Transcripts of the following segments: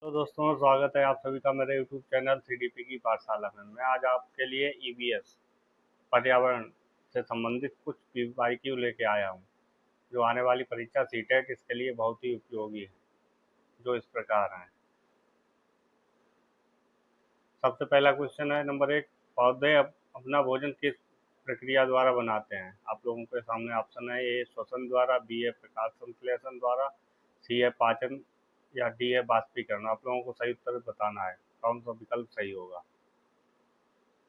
तो दोस्तों, स्वागत है आप सभी का मेरे यूट्यूब चैनल सीडीपी की पाठशाला में। मैं आज आपके लिए ईबीएस पर्यावरण से संबंधित कुछ बारीकियों लेके आया हूँ, जो आने वाली परीक्षा सीटेट इसके लिए बहुत ही उपयोगी है, जो इस प्रकार हैं। सबसे पहला क्वेश्चन है नंबर 1। पौधे अपना भोजन किस प्रक्रिया द्वारा बनाते हैं? आप लोगों के सामने ऑप्शन है। ए श्वसन द्वारा, बी है प्रकाश संश्लेषण द्वारा, सी है पाचन या डी है बाष्पीकरण। आप लोगों को सही उत्तर बताना है, कौन सा विकल्प सही होगा।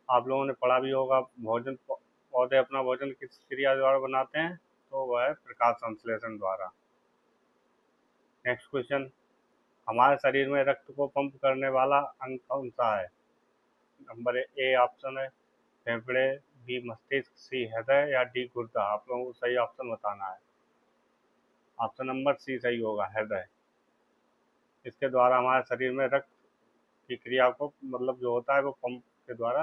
आप लोगों ने पढ़ा भी होगा, पौधे अपना भोजन किस क्रिया द्वारा बनाते हैं, तो वह है प्रकाश संश्लेषण द्वारा। नेक्स्ट क्वेश्चन, हमारे शरीर में रक्त को पंप करने वाला अंग कौन सा है? नंबर ए ऑप्शन है फेफड़े, बी मस्तिष्क, सी हृदय या डी गुर्दा। आप लोगों को सही ऑप्शन बताना है। ऑप्शन नंबर सी सही होगा, हृदय। इसके द्वारा हमारे शरीर में रक्त की क्रिया को जो होता है वो पंप के द्वारा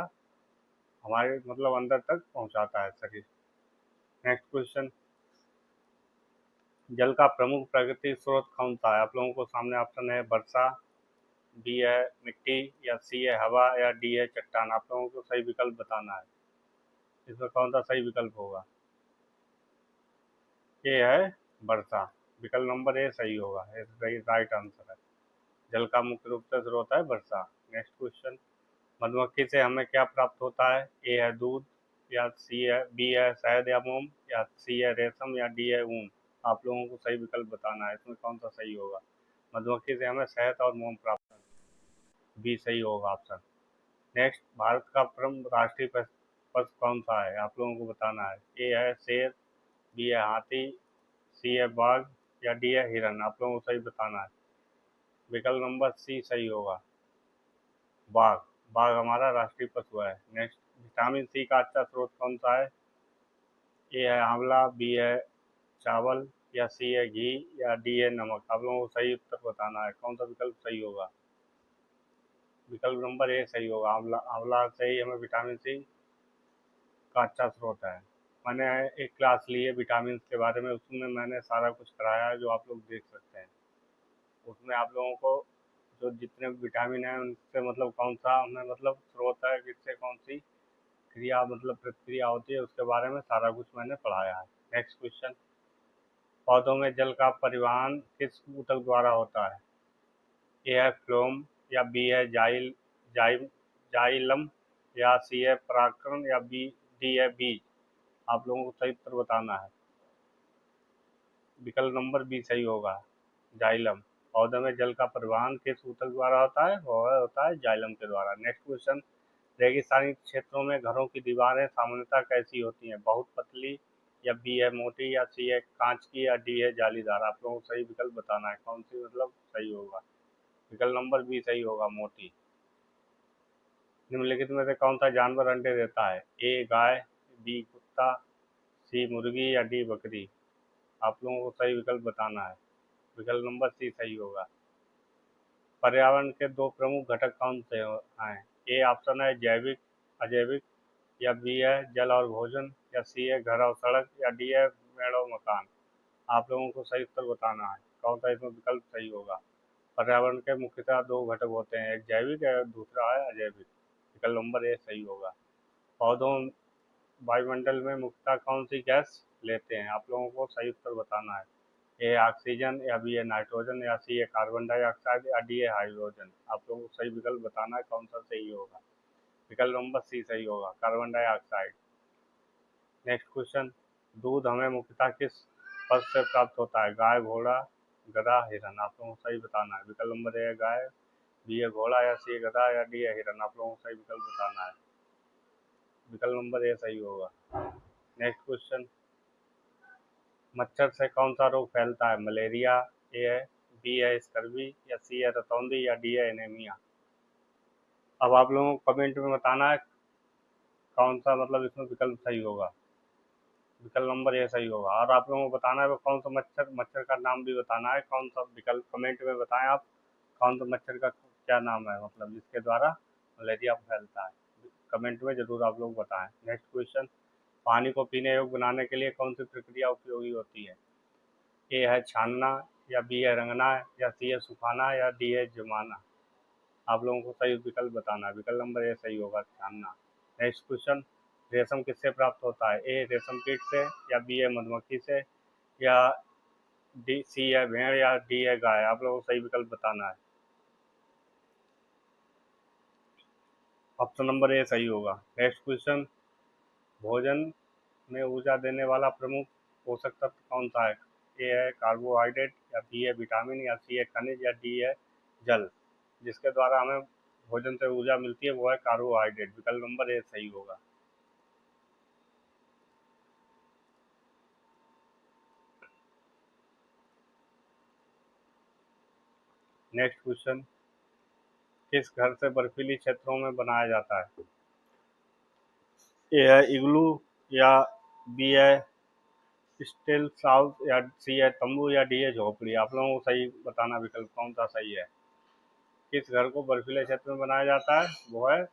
हमारे अंदर तक पहुंचाता है शरीर। नेक्स्ट क्वेश्चन, जल का प्रमुख प्राकृतिक स्रोत कौन सा है? आप लोगों को सामने ऑप्शन है वर्षा, बी है मिट्टी या सी है हवा या डी है चट्टान। आप लोगों को सही विकल्प बताना है, इसमें कौन सा सही विकल्प होगा। ये है वर्षा। विकल्प नंबर ए सही होगा, सही राइट आंसर है। जल का मुख्य रूप से स्रोत है वर्षा। नेक्स्ट क्वेश्चन, मधुमक्खी से हमें क्या प्राप्त होता है? ए है दूध या सी है, बी है शहद या मोम या सी है रेशम या डी है ऊन। आप लोगों को सही विकल्प बताना है, इसमें कौन सा सही होगा। मधुमक्खी से हमें शहद और मोम प्राप्त, बी सही होगा ऑप्शन। नेक्स्ट, भारत का प्रमुख राष्ट्रीय पशु कौन सा है? आप लोगों को बताना है। ए है शेर, बी है हाथी, सी है बाघ या डी है हिरन। आप लोगों को सही बताना है। विकल्प नंबर सी सही होगा, बाघ। बाघ हमारा राष्ट्रीय पशु है। नेक्स्ट, विटामिन सी का अच्छा स्रोत कौन सा है? ए है आंवला, बी है चावल या सी है घी या डी है नमक। आप लोगों को सही उत्तर बताना है, कौन सा विकल्प सही होगा। विकल्प नंबर ए सही होगा, आंवला। आंवला से ही हमें विटामिन सी का अच्छा स्रोत है। मैंने एक क्लास ली है विटामिन के बारे में, उसमें मैंने सारा कुछ कराया है, जो आप लोग देख सकते हैं। उसमें आप लोगों को जो जितने विटामिन हैं उनसे कौन सा हमें स्रोत है, किससे कौन सी क्रिया प्रतिक्रिया होती है, उसके बारे में सारा कुछ मैंने पढ़ाया है। नेक्स्ट क्वेश्चन, पौधों में जल का परिवहन किस ऊतक द्वारा होता है? ए है फ्लोम या बी है जाइल जाइलम या सी है परागकण या बी डी है बीज। आप लोगों को सही उत्तर बताना है। विकल्प नंबर बी सही होगा, जाइलम। पौधे में जल का परिवहन किस ऊतक द्वारा होता है? वह होता है जाइलम के द्वारा। नेक्स्ट क्वेश्चन, रेगिस्तानी क्षेत्रों में घरों की दीवारें सामान्यतः कैसी होती हैं? बहुत पतली या बी है मोटी या सी है कांच की या डी है जालीदार। आप लोगों को सही विकल्प बताना है, कौन सी सही होगा। विकल्प नंबर बी सही होगा, मोटी। निम्नलिखित में से कौन सा जानवर अंडे देता है? ए गाय, बी कुत्ता, सी मुर्गी या डी बकरी। आप लोगों को सही विकल्प बताना है। विकल्प नंबर सी सही होगा। पर्यावरण के दो प्रमुख घटक कौन से हैं? ए ऑप्शन है जैविक, अजैविक या बी है जल और भोजन या सी है घर और सड़क या डी है पेड़ और मकान। आप लोगों को सही उत्तर बताना है, कौन सा इसमें विकल्प सही होगा। पर्यावरण के मुख्यतः दो घटक होते हैं, एक जैविक है, दूसरा है अजैविक। विकल्प नंबर ए सही होगा। पौधों वायुमंडल में मुख्यतः कौन सी गैस लेते हैं? आप लोगों को सही उत्तर बताना है। ए ऑक्सीजन या बी है नाइट्रोजन या सी है कार्बन डाइऑक्साइड या डी है हाइड्रोजन। आप लोगों को सही विकल्प बताना है, कौन सा सही होगा। विकल्प नंबर सी सही होगा, कार्बन डाइऑक्साइड। नेक्स्ट क्वेश्चन, दूध हमें मुख्यतः किस पशु से प्राप्त होता है? गाय, घोड़ा, गधा, हिरन। आप लोगों को सही बताना है। विकल्प नंबर ए है गाय, बी है घोड़ा या सी है गधा या डी है हिरन। आप लोगों को सही विकल्प बताना है। विकल्प नंबर ए सही होगा। नेक्स्ट क्वेश्चन, मच्छर से कौन सा रोग फैलता है? मलेरिया, ए है, बी है स्कर्वी या सी है रतौंधी या डी है एनीमिया। अब आप लोगों को कमेंट में बताना है, कौन सा इसमें विकल्प सही होगा। विकल्प नंबर ए सही होगा। और आप लोगों को बताना है वो कौन सा मच्छर, मच्छर का नाम भी बताना है, कौन सा विकल्प कमेंट में बताएं आप, कौन सा मच्छर का क्या नाम है जिसके द्वारा मलेरिया फैलता है। कमेंट में जरूर आप लोग बताएं। नेक्स्ट क्वेश्चन, पानी को पीने योग्य बनाने के लिए कौन सी प्रक्रिया उपयोगी होती है? ए है छानना या बी है रंगना या सी है सुखाना या डी है जमाना। आप लोगों को सही विकल्प बताना है। विकल्प नंबर ए सही होगा, छानना। नेक्स्ट क्वेश्चन, रेशम किससे प्राप्त होता है? ए रेशम कीट से या बी है मधुमक्खी से या डी सी है भेड़ या डी है गाय। आप लोगों को सही विकल्प बताना है। ऑप्शन नंबर ए सही होगा। नेक्स्ट क्वेश्चन, भोजन में ऊर्जा देने वाला प्रमुख पोषक तत्व कौन सा है? ए है कार्बोहाइड्रेट या बी है विटामिन या सी है खनिज या डी है जल। जिसके द्वारा हमें भोजन से ऊर्जा मिलती है वो है कार्बोहाइड्रेट। विकल्प नंबर ए सही होगा। नेक्स्ट क्वेश्चन, किस घर से बर्फीली क्षेत्रों में बनाया जाता है? ए है इग्लू या बी है स्टिल साउथ या सी है तंबू या डी है झोपड़ी। आप लोगों को सही बताना विकल्प कौन सा सही है। किस घर को बर्फीले क्षेत्र में बनाया जाता है? वो है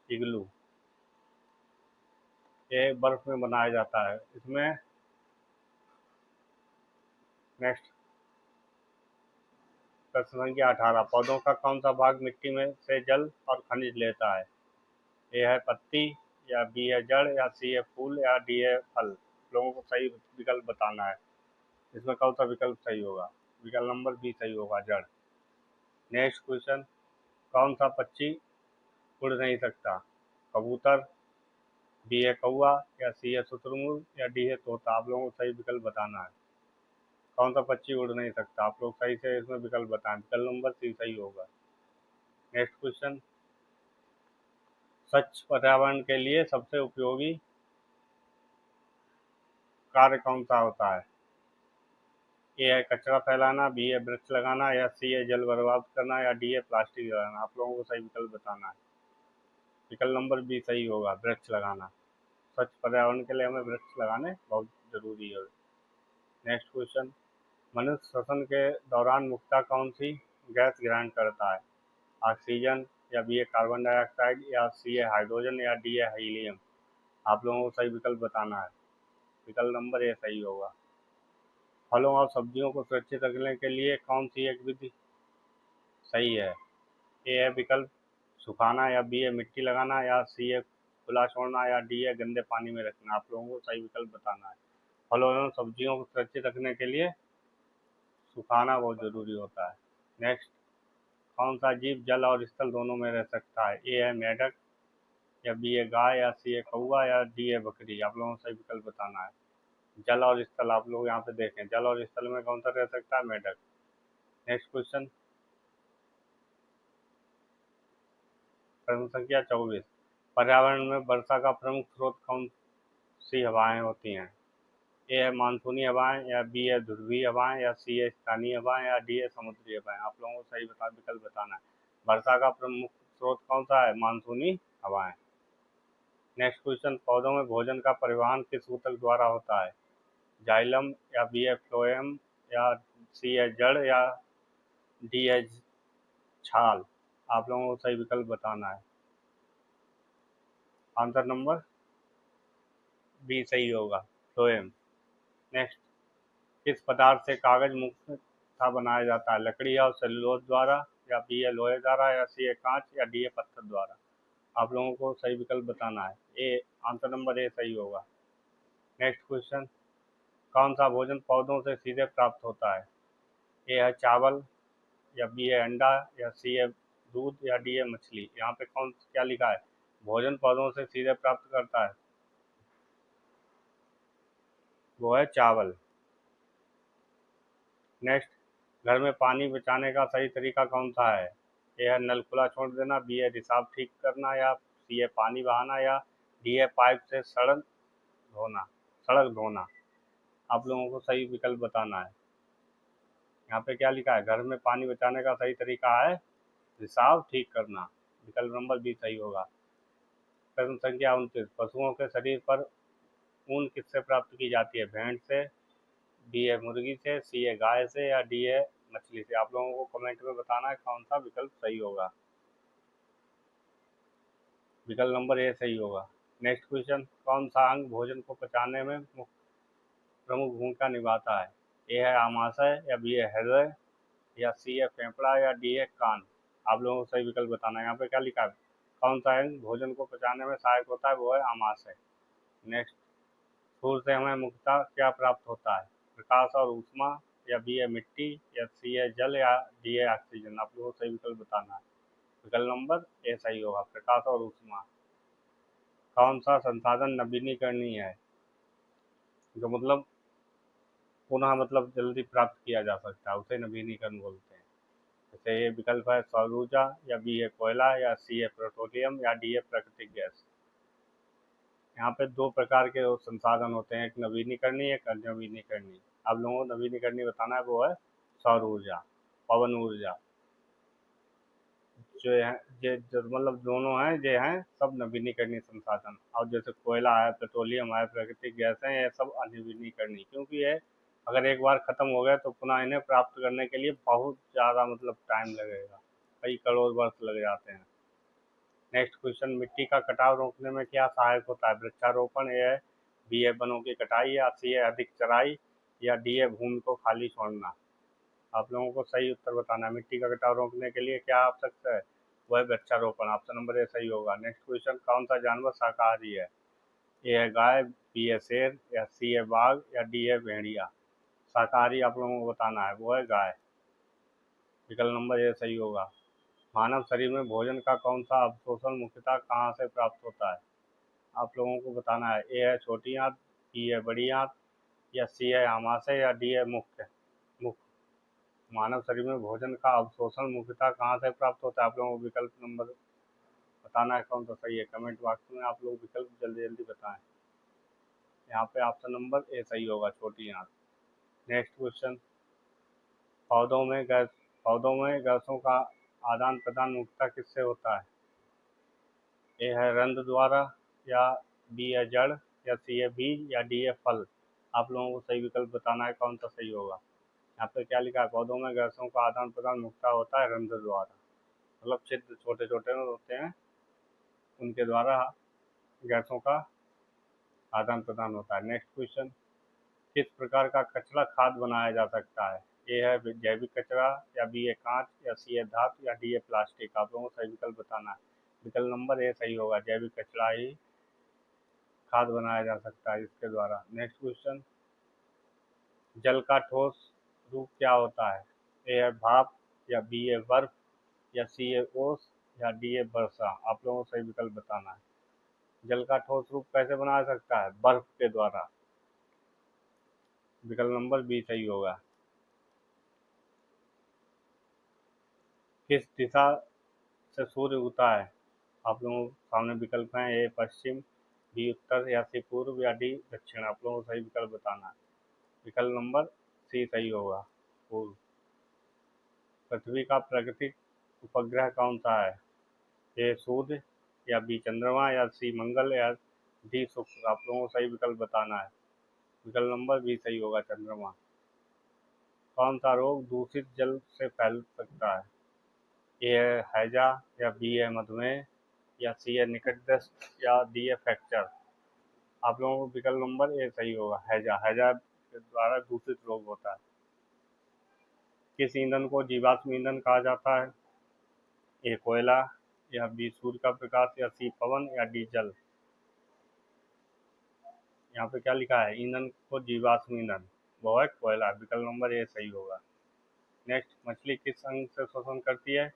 इग्लू। ये बर्फ में बनाया जाता है इसमें। नेक्स्ट प्रश्न संख्या 18, पौधों का कौन सा भाग मिट्टी में से जल और खनिज लेता है? ए है पत्ती या बी है जड़ या सी है फूल या डी है फल। लोगों को सही विकल्प बताना है। इसमें कौन सा विकल्प सही होगा? विकल्प नंबर बी सही होगा, जड़। नेक्स्ट क्वेश्चन, कौन सा पक्षी उड़ नहीं सकता? कबूतर, बी है कौवा या सी है शुतुरमुर्ग या डी है तोता। आप लोगों को सही विकल्प बताना है। कौन सा पक्षी उड़ नहीं सकता? आप लोग सही से इसमें विकल्प बताएं। विकल्प नंबर सी सही होगा। नेक्स्ट क्वेश्चन, स्वच्छ पर्यावरण के लिए सबसे उपयोगी कार्य कौन सा होता है? ए है कचरा फैलाना, बी है वृक्ष लगाना या सी है जल बर्बाद करना या डी है प्लास्टिक जलाना। आप लोगों को सही विकल्प बताना है। विकल्प नंबर बी सही होगा, वृक्ष लगाना। स्वच्छ पर्यावरण के लिए हमें वृक्ष लगाने बहुत जरूरी है। नेक्स्ट क्वेश्चन, मनुष्य श्वसन के दौरान मुख्यतः कौन सी गैस ग्रहण करता है? ऑक्सीजन या बी है कार्बन डाइऑक्साइड या सी है हाइड्रोजन या डी है हीलियम। आप लोगों को सही विकल्प बताना है। विकल्प नंबर ए सही होगा। फलों और सब्जियों को सुरक्षित रखने के लिए कौन सी एक विधि सही है? ए है विकल्प सुखाना या बी है मिट्टी लगाना या सी है खुला छोड़ना या डी है गंदे पानी में रखना। आप लोगों को सही विकल्प बताना है। फलों एवं सब्जियों को सुरक्षित रखने के लिए सुखाना बहुत जरूरी होता है। नेक्स्ट, कौन सा जीव जल और स्थल दोनों में रह सकता है? ए है मेढक या बी है गाय या सी है कौवा या डी है बकरी। आप लोगों को सही विकल्प बताना है। जल और स्थल, आप लोग यहाँ पे देखें, जल और स्थल में कौन सा रह सकता है? मेढक। नेक्स्ट क्वेश्चन, प्रश्न संख्या 24, पर्यावरण में वर्षा का प्रमुख स्रोत कौन सी हवाएं होती हैं? ए है मानसूनी हवाएं या बी है ध्रुवीय हवाएं या सी है स्थानीय हवाएं या डी है समुद्री हवाएं। आप लोगों को सही विकल्प बताना है। वर्षा का प्रमुख स्रोत कौन सा है? मानसूनी हवाएं। नेक्स्ट क्वेश्चन, पौधों में भोजन का परिवहन किस ऊतक द्वारा होता है? जाइलम या बी है फ्लोएम या सी है जड़ या डी है छाल। आप लोगों को सही विकल्प बताना है। आंसर नंबर बी सही होगा, फ्लोएम। नेक्स्ट, किस पदार्थ से कागज मुख्यतः बनाया जाता है? लकड़ी और सेलुलोज द्वारा या बी है लोहे द्वारा या सी है कांच या डी है पत्थर द्वारा। आप लोगों को सही विकल्प बताना है। ए आंसर नंबर ए सही होगा। नेक्स्ट क्वेश्चन, कौन सा भोजन पौधों से सीधे प्राप्त होता है? ए है चावल या बी है अंडा या सी है दूध या डी है मछली। यहाँ पे कौन क्या लिखा है? भोजन पौधों से सीधे प्राप्त करता है, वो है चावल। नेक्स्ट, घर में पानी बचाने का सही तरीका कौन सा है? ए है नल खुला छोड़ देना, बी है रिसाव ठीक करना या सी है पानी बहाना या डी है पाइप से सड़क धोना। आप लोगों को सही विकल्प बताना है। यहाँ पे क्या लिखा है? घर में पानी बचाने का सही तरीका है रिसाव ठीक करना। विकल्प नंबर बी सही होगा। प्रश्न संख्या 29, पशुओं के शरीर पर ऊन किससे प्राप्त की जाती है? भेड़ से, बी है मुर्गी से, सी है गाय से या डी है मछली से। आप लोगों को कमेंट में बताना है कौन सा विकल्प सही होगा। विकल्प नंबर ए सही होगा। नेक्स्ट क्वेश्चन, कौन सा अंग भोजन को पचाने में प्रमुख भूमिका निभाता है? ए है आमाशय या बी है हृदय या सी है फेफड़ा या डी है कान। आप लोगों को सही विकल्प बताना है। यहाँ पे क्या लिखा है, कौन सा अंग भोजन को पचाने में सहायक होता है, वो है आमाशय। नेक्स्ट, सूर्य से हमें मुख्यतः क्या प्राप्त होता है, प्रकाश और ऊष्मा या बी है मिट्टी या सी है जल या डी है ऑक्सीजन। आप लोगों को सही विकल्प बताना है। विकल्प नंबर ए सही होगा, प्रकाश और ऊष्मा। कौन सा संसाधन नवीनीकरणीय है, जो मतलब पुनः मतलब जल्दी प्राप्त किया जा सकता है, उसे नवीनीकरण बोलते हैं। जैसे ये विकल्प है सौर ऊर्जा या बी है कोयला या सी है पेट्रोलियम या डी है प्राकृतिक गैस। यहाँ पे दो प्रकार के संसाधन होते हैं, एक नवीनीकरणीय एक अनवीनीकरणीय। आप लोगों को नवीनीकरणीय बताना है, वो है सौर ऊर्जा, पवन ऊर्जा। जो है जो मतलब दोनों हैं, ये हैं सब नवीनीकरणीय संसाधन। और जैसे कोयला है, पेट्रोलियम है, प्राकृतिक गैस है, ये सब अनवीनीकरणीय, क्योंकि ये अगर एक बार खत्म हो गया तो पुनः इन्हें प्राप्त करने के लिए बहुत ज़्यादा मतलब टाइम लगेगा, कई करोड़ वर्ष लग जाते हैं। नेक्स्ट क्वेश्चन, मिट्टी का कटाव रोकने में क्या सहायक होता है, वृक्षारोपण, ए है बी है वनों की कटाई या सी है अधिक चराई या डी है भूमि को खाली छोड़ना। आप लोगों को सही उत्तर बताना है। मिट्टी का कटाव रोकने के लिए क्या आवश्यक है, वह वृक्षारोपण। ऑप्शन नंबर ए सही होगा। नेक्स्ट क्वेश्चन, कौन सा जानवर शाकाहारी है, ए है गाय, बी है शेर या सी है बाघ या डी है भेड़िया। शाकाहारी आप लोगों को बताना है, वो है गाय। विकल्प नंबर ए सही होगा। मानव शरीर में भोजन का कौन सा अवशोषण मुख्यतः कहाँ से प्राप्त होता है, आप लोगों को बताना है। ए है छोटी आंत, बी है बड़ी आंत या सी है आमाशय या डी है मुख्य मुख। मानव शरीर में भोजन का अवशोषण मुख्यतः कहाँ से प्राप्त होता है, आप लोगों को विकल्प नंबर बताना है कौन सा सही है। कमेंट बॉक्स में आप लोग विकल्प जल्दी जल्दी बताएं। यहाँ पे ऑप्शन नंबर ए सही होगा, छोटी आंत। नेक्स्ट क्वेश्चन, पौधों में गैसों का आदान प्रदान मुख्यतः किससे होता है, ए है रंध्र द्वारा या बी है जड़ या सी है बीज या डी है फल। आप लोगों को सही विकल्प बताना है कौन सा सही होगा। यहाँ पे क्या लिखा है, पौधों में गैसों का आदान प्रदान मुख्यतः होता है रंध्र द्वारा, मतलब छिद्र छोटे छोटे होते हैं, उनके द्वारा गैसों का आदान प्रदान होता है। नेक्स्ट क्वेश्चन, किस प्रकार का कचरा खाद बनाया जा सकता है, ए है जैविक कचरा या बी है कांच या सी है धातु या डी है प्लास्टिक। आप लोगों को सही विकल्प बताना है। विकल्प नंबर ए सही होगा, जैविक कचरा ही खाद बनाया जा सकता है इसके द्वारा। नेक्स्ट क्वेश्चन, जल का ठोस रूप क्या होता है, ए है भाप या बी है बर्फ या सी है ओस या डी है वर्षा। आप लोगों को सही विकल्प बताना है। जल का ठोस रूप कैसे बनाया सकता है, बर्फ के द्वारा। विकल्प नंबर बी सही होगा। किस दिशा से सूर्य उगता है, आप लोगों के सामने विकल्प हैं, ए पश्चिम, बी उत्तर या सी पूर्व या डी दक्षिण। आप लोगों को सही विकल्प बताना है। विकल्प नंबर सी सही होगा, पूर्व। पृथ्वी का प्राकृतिक उपग्रह कौन सा है, ए सूर्य या बी चंद्रमा या सी मंगल या डी शुक्र। आप लोगों को सही विकल्प बताना है। विकल्प नंबर बी सही होगा, चंद्रमा। कौन सा रोग दूषित जल से फैल सकता है, ए है हैजा या बी है मधुमेह या सी है निकट दस्त या डी है फ्रैक्चर। आप लोगों को विकल्प नंबर ए सही होगा, हैजा। हैजा के द्वारा दूषित रोग होता है। किस ईंधन को जीवाश्म ईंधन कहा जाता है, ए कोयला या बी सूर्य का प्रकाश या सी पवन या डी जल। यहाँ पे क्या लिखा है, ईंधन को जीवाश्म ईंधन, वो है कोयला। विकल्प नंबर ए सही होगा। नेक्स्ट, मछली किस अंग से शोषण करती है,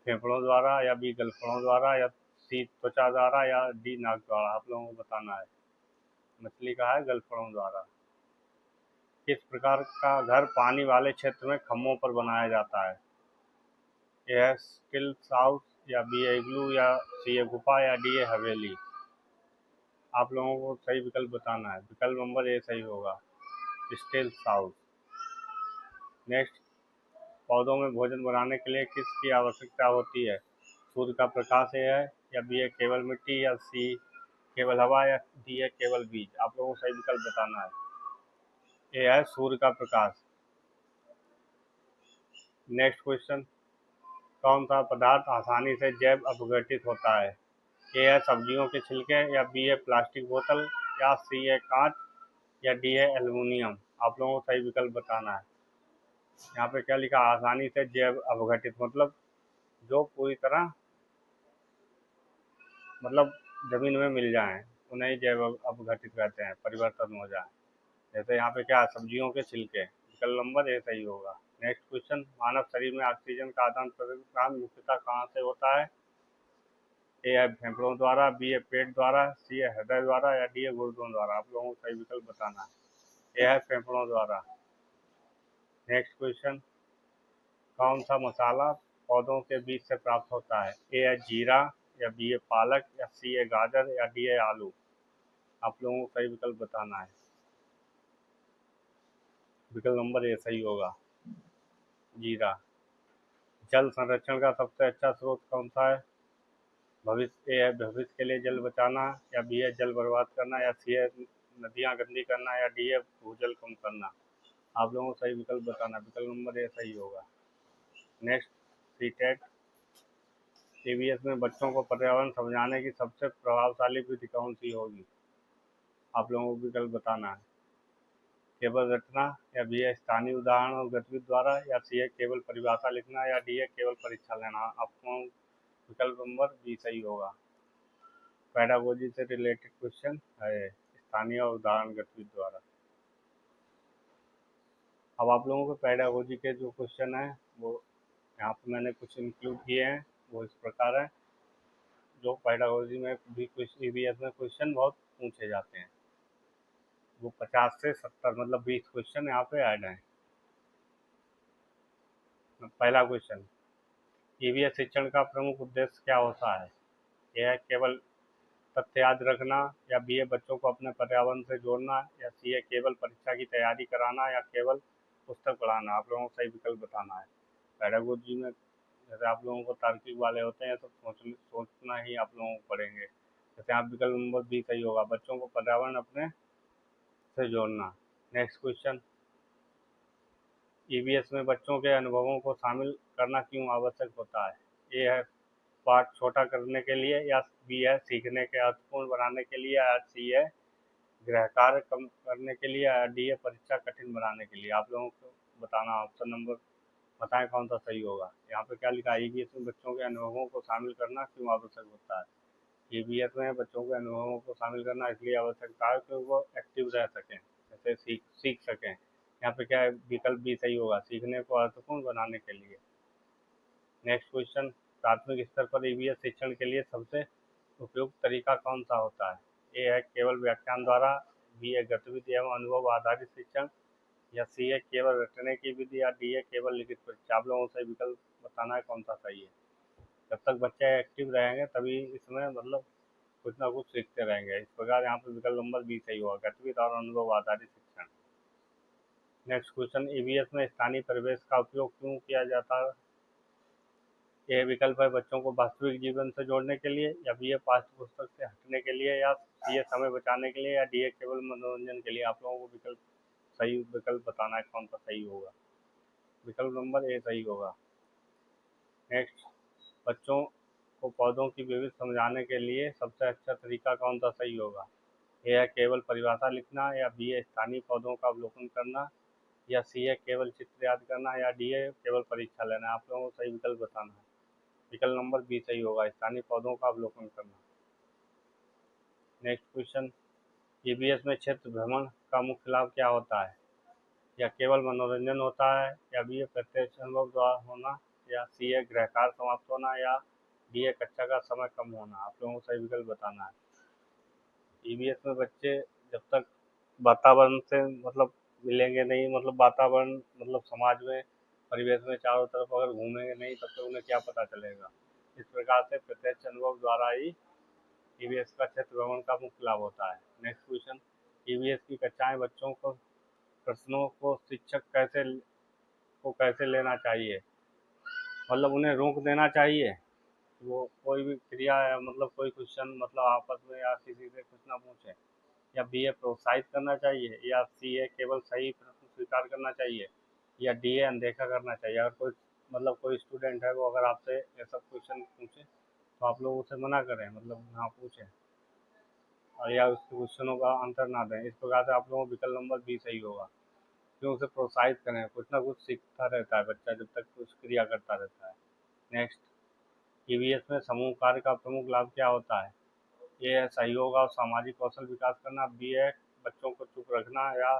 फेफड़ों द्वारा या बी गलफड़ों द्वारा या सी त्वचा द्वारा या डी नाक द्वारा। आप लोगों को बताना है। मछली का है गलफड़ों द्वारा। किस प्रकार का घर पानी वाले क्षेत्र में खम्भों पर बनाया जाता है, ए है स्टिल हाउस या बी है इग्लू या सी है गुफा या डी है हवेली। आप लोगों को सही विकल्प बताना है। विकल्प नंबर ए सही होगा, स्टिल हाउस। नेक्स्ट, पौधों में भोजन बनाने के लिए किसकी आवश्यकता होती है, सूर्य का प्रकाश है या बी है केवल मिट्टी या सी केवल हवा या डी है केवल बीज। आप लोगों को सही विकल्प बताना है। ए है सूर्य का प्रकाश। नेक्स्ट क्वेश्चन, कौन सा पदार्थ आसानी से जैव अपघटित होता है, ए है सब्जियों के छिलके या बी है प्लास्टिक बोतल या सी है कांच या डी है एल्युमिनियम। आप लोगों को सही विकल्प बताना है। यहाँ पे क्या लिखा, आसानी से जैव अवघटित, मतलब जो पूरी तरह मतलब जमीन में मिल जाएं, उन्हें ही जैव अपघटित कहते हैं, परिवर्तन हो जाए। जैसे यहाँ पे क्या, सब्जियों के छिलके, विकल्प नंबर ए सही होगा। नेक्स्ट क्वेश्चन, मानव शरीर में ऑक्सीजन का आदान प्रदान मुख्यतः कहाँ से होता है? ए है फेफड़ों द्वारा, बी है पेट द्वारा, सी है हृदय द्वारा, या डी है गुर्दों द्वारा। आप लोगों को सही विकल्प बताना है। ए है फेफड़ों द्वारा। नेक्स्ट क्वेश्चन, कौन सा मसाला पौधों के बीज से प्राप्त होता है? ए है जीरा, या बी है पालक, या सी है गाजर, या डी है आलू। आप लोगों को सही विकल्प बताना है। विकल्प नंबर ए सही होगा, जीरा। जल संरक्षण का सबसे अच्छा स्रोत कौन सा है? भविष्य, ए है भविष्य के लिए जल बचाना, या बी है जल बर्बाद करना, या सी है नदियाँ गंदी करना, या डी है भूजल कम करना। आप लोगों को सही विकल्प बताना। विकल्प नंबर ए सही होगा। नेक्स्ट, सीटेट ईवीएस में बच्चों को पर्यावरण समझाने की सबसे प्रभावशाली विधि कौन सी होगी? आप लोगों को विकल्प बताना है। केवल रटना, या बी है स्थानीय उदाहरण और गतिविधि द्वारा, या सी है केवल परिभाषा लिखना, या डी है केवल परीक्षा लेना। आपको विकल्प नंबर बी सही होगा। पेडागोजी से रिलेटेड क्वेश्चन है, स्थानीय और उदाहरण गतिविधि द्वारा। अब आप लोगों को पेडागोजी के जो क्वेश्चन है वो यहाँ पे मैंने कुछ इंक्लूड किए हैं, वो इस प्रकार है। जो पेडागोजी में भी कुछ ईवीएस में क्वेश्चन बहुत पूछे जाते हैं, वो 50 से 70 मतलब 20 क्वेश्चन यहाँ पे ऐड हैं। पहला क्वेश्चन, ईवीएस शिक्षण का प्रमुख उद्देश्य क्या होता है? यह है केवल तथ्य याद रखना, या बी है बच्चों को अपने पर्यावरण से जोड़ना, या सी है केवल परीक्षा की तैयारी कराना, या केवल पुस्तक पढ़ाना। आप लोगों को सही विकल्प बताना है। पेडागोजी में जैसे आप लोगों को तार्किक वाले होते हैं तो सोचना ही आप लोगों को पड़ेंगे। जैसे आप विकल्प नंबर बी सही होगा, बच्चों को पर्यावरण अपने से जोड़ना। नेक्स्ट क्वेश्चन, ईवीएस में बच्चों के अनुभवों को शामिल करना क्यों आवश्यक होता है? ए है पाठ छोटा करने के लिए, या बी है सीखने के अर्थपूर्ण बनाने के लिए, या सी है गृह कार्य कम करने के लिए, या डी है परीक्षा कठिन बनाने के लिए। आप लोगों को बताना, ऑप्शन नंबर बताएं कौन सा सही होगा। यहाँ पे क्या लिखा है, ईवीएस में बच्चों के अनुभवों को शामिल करना क्यों आवश्यक होता है? ईवीएस में बच्चों के अनुभवों को शामिल करना इसलिए आवश्यकता है कि वो एक्टिव रह सकें, जैसे सीख सकें। यहाँ पे क्या है, विकल्प भी सही होगा, सीखने को अर्थपूर्ण बनाने के लिए। नेक्स्ट क्वेश्चन, प्राथमिक स्तर पर ईवीएस शिक्षण के लिए सबसे उपयुक्त तरीका कौन सा होता है? ए है केवल व्याख्यान द्वारा, बी है गतिविधि एवं अनुभव आधारित शिक्षण, या सी है केवल रटने की विधि, या डी है केवल लिखित परीक्षा। आप लोगों को सही विकल्प बताना है कौन सा सही है। जब तक बच्चे एक्टिव रहेंगे तभी इसमें मतलब कुछ ना कुछ सीखते रहेंगे। इस प्रकार यहाँ पर विकल्प नंबर बी सही होगा, गतिविधि और अनुभव आधारित शिक्षण। नेक्स्ट क्वेश्चन, ईवीएस में स्थानीय परिवेश का उपयोग क्यों किया जाता है? ए विकल्प है बच्चों को वास्तविक जीवन से जोड़ने के लिए, या बी है पाठ्य पुस्तक से हटने के लिए, या सी है समय बचाने के लिए, या डी है केवल मनोरंजन के लिए। आप लोगों को विकल्प सही विकल्प बताना है कौन सा सही होगा। विकल्प नंबर ए सही होगा। नेक्स्ट, बच्चों को पौधों की विविध समझाने के लिए सबसे अच्छा तरीका कौन सा सही होगा? ए है केवल परिभाषा लिखना, या बी है स्थानीय पौधों का अवलोकन करना, या सी है केवल चित्र याद करना, या डी है केवल परीक्षा लेना। आप लोगों को सही विकल्प बताना है। विकल्प नंबर बी सही होगा, स्थानीय पौधों का अवलोकन करना। नेक्स्ट क्वेश्चन, ईवीएस में क्षेत्र भ्रमण का मुख्य लाभ क्या होता है? या केवल मनोरंजन होता है, या बी है प्रत्यक्ष अनुभव द्वारा होना, या सी है गृह कार्य समाप्त होना, या डी है कक्षा का समय कम होना। आप लोगों को सही विकल्प बताना है। ईवीएस में बच्चे जब तक वातावरण से मतलब मिलेंगे नहीं, मतलब वातावरण मतलब समाज में परिवेश में चारों तरफ अगर घूमेंगे नहीं तब तक उन्हें क्या पता चलेगा। इस प्रकार से प्रत्यक्ष अनुभव द्वारा ही ईवीएस का क्षेत्र भ्रमण का मुख्य लाभ होता है। नेक्स्ट क्वेश्चन, ईवीएस की कक्षाएं बच्चों को प्रश्नों को शिक्षक कैसे लेना चाहिए? मतलब उन्हें रोक देना चाहिए, वो कोई भी क्रिया या मतलब कोई क्वेश्चन मतलब आपस में या किसी से कुछ ना पूछे, या बी ए प्रोत्साहित करना चाहिए, या सी ए केवल सही प्रश्न स्वीकार करना चाहिए, या डी ए अनदेखा करना चाहिए। अगर कोई मतलब कोई स्टूडेंट है वो अगर आपसे ऐसा क्वेश्चन पूछे तो आप लोग उसे मना करें, मतलब ना पूछें, और या उसके क्वेश्चनों का आंसर ना दें। इस प्रकार से आप लोगों को विकल्प नंबर बी सही होगा। क्यों उसे प्रोत्साहित करें, कुछ ना कुछ सीखता रहता है बच्चा जब तक कुछ क्रिया करता रहता है। नेक्स्ट, ईवीएस में समूह कार्य का प्रमुख लाभ क्या होता है? ए है सहयोग और सामाजिक कौशल विकास करना, बी है बच्चों को चुप रखना, या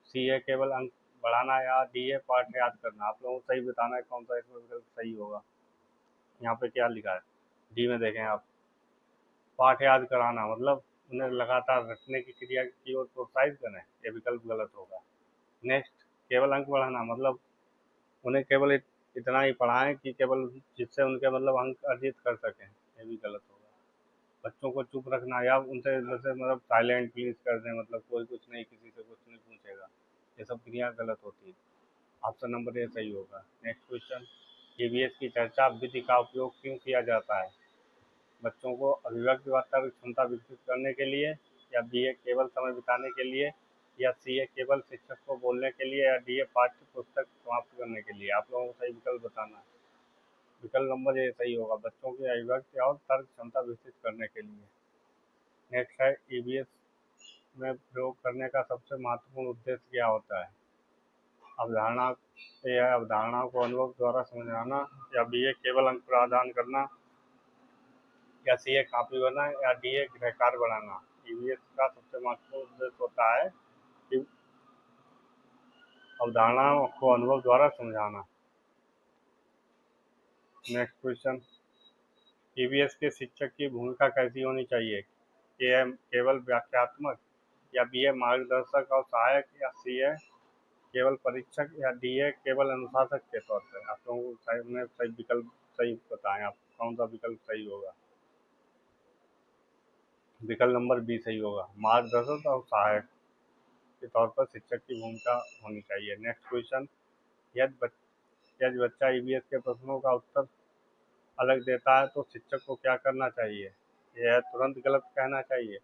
सी है केवल अंक बढ़ाना, या डी है पाठ याद करना। आप लोगों को सही बताना है कौन सा इसमें विकल्प सही होगा। यहाँ पे क्या लिखा है डी में, देखें आप, पाठ याद कराना मतलब उन्हें लगातार रटने की क्रिया की ओर प्रोत्साहित करें, ये विकल्प गलत होगा। नेक्स्ट, केवल अंक बढ़ाना मतलब उन्हें केवल इतना ही पढ़ाएं कि केवल जिससे उनके मतलब अंक अर्जित कर सकें, ये भी गलत होगा। बच्चों को चुप रखना या उनसे जैसे मतलब साइलेंट प्लीज कर दें, मतलब कोई कुछ नहीं, किसी से कुछ नहीं पूछेगा, ये सब क्रिया गलत होती है। ऑप्शन नंबर ए सही होगा। नेक्स्ट क्वेश्चन, ईवीएस की चर्चा विधि का उपयोग क्यों किया जाता है? बच्चों को अभिव्यक्ति व तर्क क्षमता विकसित करने के लिए, या बी ए केवल समय बिताने के लिए, या सी ए केवल शिक्षक को बोलने के लिए, या डी ए पाठ्य पुस्तक समाप्त करने के लिए। आप लोगों को सही विकल्प बताना है। विकल्प नंबर ए सही होगा, बच्चों की अभिव्यक्ति और तर्क क्षमता विकसित करने के लिए। नेक्स्ट है, ईवीएस में प्रयोग करने का सबसे महत्वपूर्ण उद्देश्य क्या होता है? अवधारणा, ए है अवधारणाओं को अनुभव द्वारा समझाना, या बी ए केवल अंक प्रदान करना, या सी ए कॉपी बनाना, या डी ए गृहकार बनाना। ईवीएस का सबसे महत्वपूर्ण उद्देश्य होता है कि अवधारणाओं को अनुभव द्वारा समझाना। नेक्स्ट क्वेश्चन, ईवीएस के शिक्षक की भूमिका कैसी होनी चाहिए? ए है केवल व्याख्यात्मक, या बी है मार्गदर्शक और सहायक, या सी है केवल परीक्षक, या डी है केवल अनुशासक के तौर पर। आप लोगों को सही विकल्प सही बताएं, आप कौन सा विकल्प सही होगा। विकल्प नंबर बी सही होगा, मार्गदर्शक और सहायक के तौर पर शिक्षक की भूमिका होनी चाहिए। नेक्स्ट क्वेश्चन, यदि बच्चा ईवीएस के प्रश्नों का उत्तर अलग देता है तो शिक्षक को क्या करना चाहिए? यह तुरंत गलत कहना चाहिए,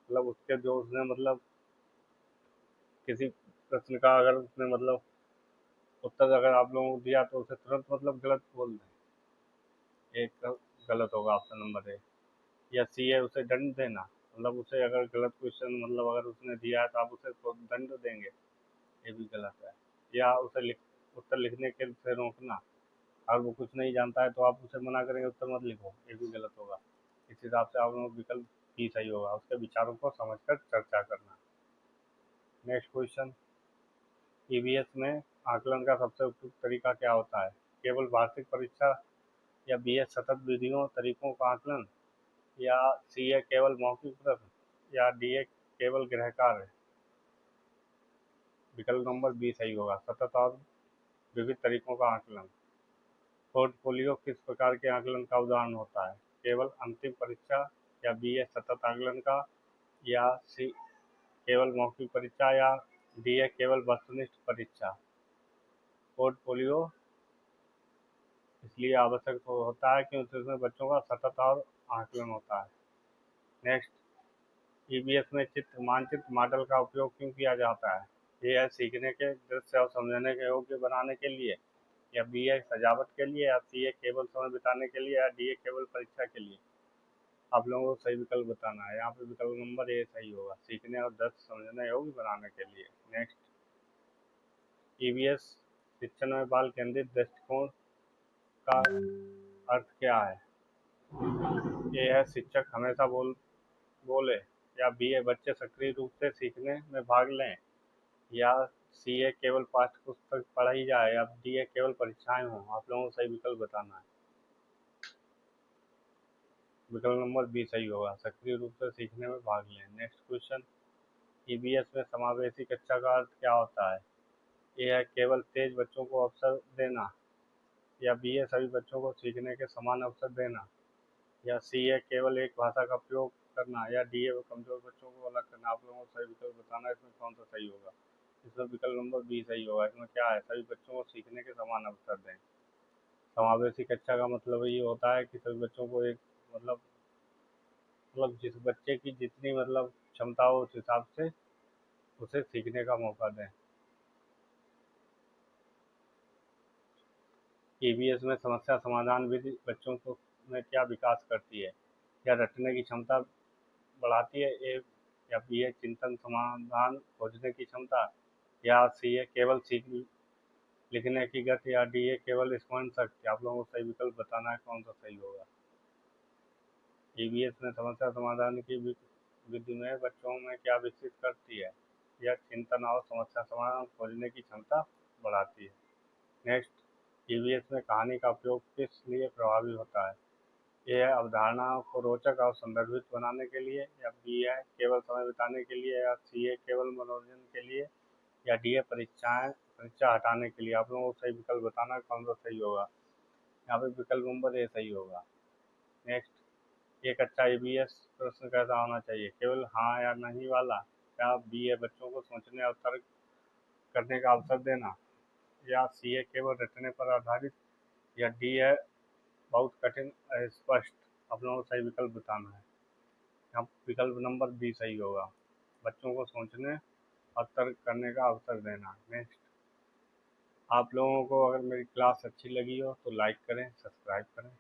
मतलब उसके जो उसने मतलब किसी प्रश्न का अगर उसने मतलब उत्तर अगर आप लोगों को दिया तो उसे तुरंत मतलब गलत बोल दें, एक गलत होगा ऑप्शन नंबर ए। या सी है उसे दंड देना, मतलब उसे अगर गलत क्वेश्चन मतलब अगर उसने दिया है तो आप उसे तो दंड देंगे, ये भी गलत है। या उसे उत्तर लिखने के से रोकना, अगर वो कुछ नहीं जानता है तो आप उसे मना करेंगे उत्तर मत लिखो, ये भी गलत होगा। इस हिसाब से आप लोगों को विकल्प ही सही होगा, उसके विचारों को समझकर चर्चा करना। नेक्स्ट क्वेश्चन, ईवीएस में आकलन का सबसे उपयुक्त तरीका क्या होता है? केवल वार्षिक परीक्षा, या बी है सतत विधियों तरीकों का आकलन, या सी है केवल मौखिक प्रश्न, या डी है केवल गृह कार्य। विकल्प नंबर बी सही होगा, सतत और विविध तरीकों का आकलन। पोर्टफोलियो किस प्रकार के आकलन का उदाहरण होता है? केवल अंतिम परीक्षा, या बी है सतत आकलन का, या सी केवल मौखिक परीक्षा, या डी है केवल वस्तुनिष्ठ परीक्षा। पोर्टफोलियो इसलिए आवश्यक होता है क्योंकि उसमें बच्चों का सतत और आकलन होता है। नेक्स्ट, ईवीएस में चित्र मानचित्र मॉडल का उपयोग क्यों किया जाता है? ए है सीखने के दृश्य और समझने के योग्य बनाने के लिए, या बी है सजावट के लिए, या सी है केवल समय बिताने के लिए, या डी है केवल परीक्षा के लिए। आप लोगों को सही विकल्प बताना है। यहाँ पे विकल्प नंबर ए सही होगा, सीखने और दृश्य समझने योग्य बनाने के लिए। नेक्स्ट, ईवीएस शिक्षण में बाल केंद्रित दृष्टिकोण का अर्थ क्या है? ए है शिक्षक हमेशा बोले, या बी है बच्चे सक्रिय रूप से सीखने में भाग लें, या सी है केवल पाठ्य पुस्तक पढ़ाई जाए, या डी है केवल परीक्षाएं हों। आप लोगों को सही विकल्प बताना है। विकल्प नंबर बी सही होगा, सक्रिय रूप से सीखने में भाग लें। नेक्स्ट क्वेश्चन, ईवीएस में समावेशी कक्षा का अर्थ क्या होता है? ए है केवल तेज बच्चों को अवसर देना, या बी है सभी बच्चों को सीखने के समान अवसर देना, या सी है केवल एक भाषा का प्रयोग करना, या डी है कमजोर बच्चों को अलग करना। आप लोगों को सही विकल्प बताना है, इसमें कौन सा सही होगा। इसमें विकल्प नंबर बी सही होगा। इसमें क्या है, सभी बच्चों को सीखने के समान अवसर दें। समावेशी कक्षा का मतलब ये होता है कि सभी बच्चों को एक मतलब जिस बच्चे की जितनी मतलब क्षमता हो उस हिसाब से उसे सीखने का मौका दें। ईवीएस में समस्या समाधान विधि बच्चों को में क्या विकास करती है? या रटने की क्षमता बढ़ाती है, ए, या बी है चिंतन समाधान खोजने की क्षमता, या सी है केवल सीख लिखने की गति, या डी है केवल स्मरण शक्ति। आप लोगों को सही विकल्प बताना है कौन सा सही होगा। ईवीएस में समस्या समाधान की विधि में बच्चों में क्या विकसित करती है? यह चिंतन और समस्या समाधान खोजने की क्षमता बढ़ाती है। नेक्स्ट, ईवीएस में कहानी का उपयोग किस लिए प्रभावी होता है? ए है अवधारणाओं को रोचक और संदर्भित बनाने के लिए, या बी है केवल समय बिताने के लिए, या सी है केवल मनोरंजन के लिए, या डी है परीक्षा हटाने के लिए। आप लोगों को सही विकल्प बताना कौन सा सही होगा। यहाँ पे विकल्प नंबर ए सही होगा। नेक्स्ट, एक अच्छा ईवीएस प्रश्न कैसा होना चाहिए? केवल हाँ या नहीं वाला, या बी है बच्चों को सोचने और तर्क करने का अवसर देना, या सी है केवल रटने पर आधारित, या डी है बहुत कठिन स्पष्ट। आप लोगों को सही विकल्प बताना है। यहाँ विकल्प नंबर बी सही होगा, बच्चों को सोचने और तर्क करने का अवसर देना। नेक्स्ट, आप लोगों को अगर मेरी क्लास अच्छी लगी हो तो लाइक करें, सब्सक्राइब करें।